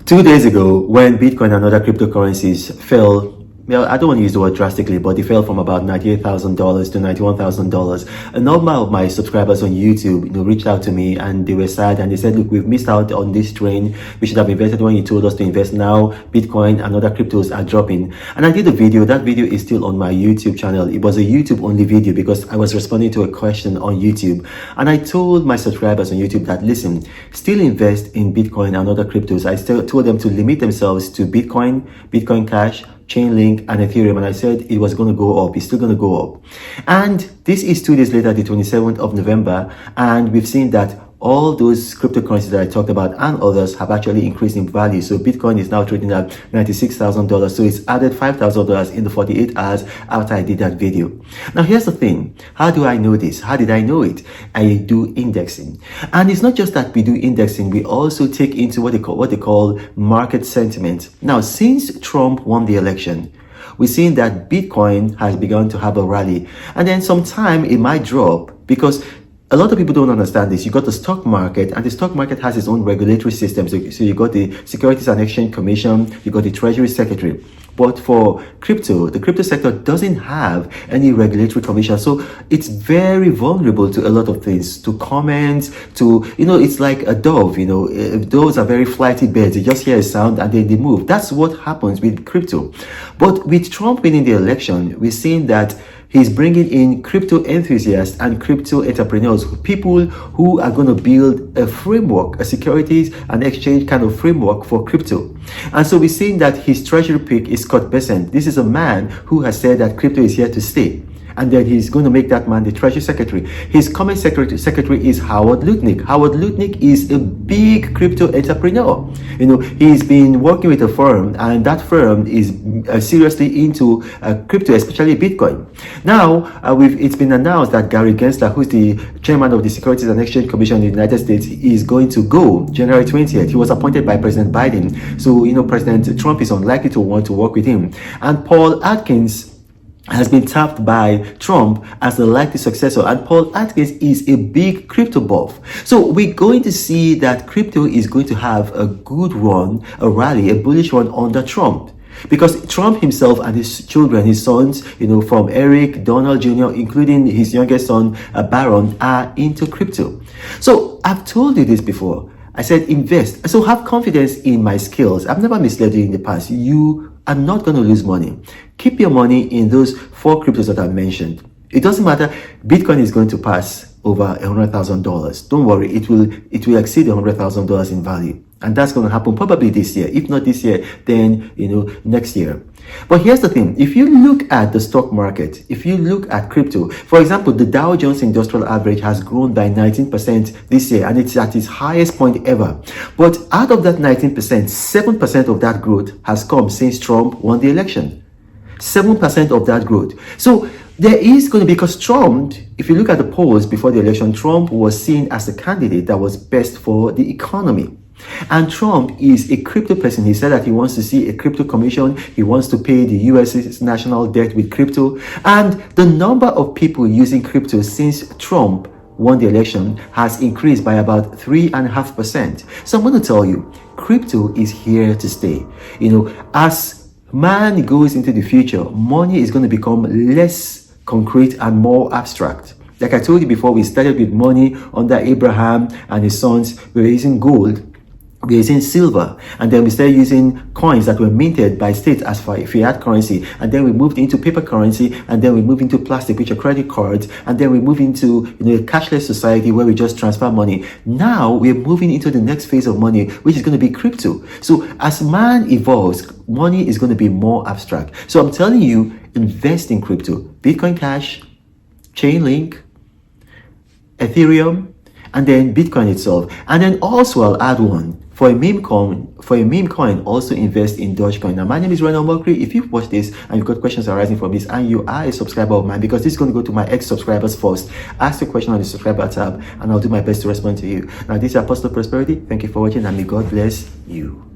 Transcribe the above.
2 days ago, when Bitcoin and other cryptocurrencies fell, well, I don't want to use the word drastically, but they fell from about $98,000 to $91,000. A number of my subscribers on YouTube, reached out to me and they were sad and they said, look, we've missed out on this train. We should have invested when you told us to invest. Now Bitcoin and other cryptos are dropping. And I did a video. That video is still on my YouTube channel. It was a YouTube only video because I was responding to a question on YouTube. And I told my subscribers on YouTube that, listen, still invest in Bitcoin and other cryptos. I still told them to limit themselves to Bitcoin, Bitcoin Cash, Chainlink and Ethereum, and I said it was going to go up. It's still going to go up. And this is 2 days later, the 27th of November, and we've seen that all those cryptocurrencies that I talked about and others have actually increased in value. So Bitcoin is now trading at $96,000. So it's added $5,000 in the 48 hours after I did that video. Now here's the thing. How do I know this? How did I know it? I do indexing. And it's not just that we do indexing, we also take into what they call market sentiment. Now, since Trump won the election, we've seen that Bitcoin has begun to have a rally. And then sometime it might drop because a lot of people don't understand this. You got the stock market, and the stock market has its own regulatory system. So you got the Securities and Exchange Commission, you got the Treasury Secretary. But for crypto, the crypto sector doesn't have any regulatory commission. So it's very vulnerable to a lot of things, to comments, to, it's like a dove, doves are very flighty birds. They just hear a sound and then they move. That's what happens with crypto. But with Trump winning the election, we're seeing that he's bringing in crypto enthusiasts and crypto entrepreneurs, people who are going to build a framework, a securities and exchange kind of framework for crypto. And so we're seeing that his treasury pick is Scott Bessent. This is a man who has said that crypto is here to stay. And then he's going to make that man the Treasury Secretary. His Commerce Secretary is Howard Lutnick. Howard Lutnick is a big crypto entrepreneur. He's been working with a firm, and that firm is seriously into crypto, especially Bitcoin. Now, it's been announced that Gary Gensler, who's the chairman of the Securities and Exchange Commission in the United States, is going to go January 20th. He was appointed by President Biden. So, President Trump is unlikely to want to work with him. And Paul Atkins has been tapped by Trump as the likely successor, and Paul Atkins is a big crypto buff. So we're going to see that crypto is going to have a good run, a rally, a bullish run under Trump. Because Trump himself and his children, his sons, from Eric, Donald Jr., including his youngest son, Barron, are into crypto. So I've told you this before. I said invest. So have confidence in my skills. I've never misled you in the past. You are not going to lose money. Keep your money in those 4 cryptos that I mentioned. It doesn't matter. Bitcoin is going to pass over $100,000. Don't worry. It will exceed $100,000 in value. And that's going to happen probably this year. If not this year, then, next year. But here's the thing. If you look at the stock market, if you look at crypto, for example, the Dow Jones Industrial Average has grown by 19% this year, and it's at its highest point ever. But out of that 19%, 7% of that growth has come since Trump won the election. 7% of that growth. So there is going to be, because Trump, if you look at the polls before the election, Trump was seen as the candidate that was best for the economy. And Trump is a crypto person. He said that he wants to see a crypto commission. He wants to pay the US's national debt with crypto. And the number of people using crypto since Trump won the election has increased by about 3.5%. So I'm going to tell you, crypto is here to stay. As man goes into the future, money is going to become less concrete and more abstract. Like I told you before, we started with money under Abraham and his sons. We were using gold. We're using silver, and then we started using coins that were minted by states as fiat currency, and then we moved into paper currency, and then we moved into plastic, which are credit cards, and then we moved into a cashless society where we just transfer money. Now we're moving into the next phase of money, which is going to be crypto. So as man evolves, money is going to be more abstract. So I'm telling you, invest in crypto, Bitcoin Cash, Chainlink, Ethereum, and then Bitcoin itself. And then also I'll add one. For a meme coin, also invest in Dogecoin. Now, my name is Ronald Mokri. If you've watched this and you've got questions arising from this and you are a subscriber of mine, because this is going to go to my ex-subscribers first, ask the question on the subscriber tab and I'll do my best to respond to you. Now, this is Apostle Prosperity. Thank you for watching and may God bless you.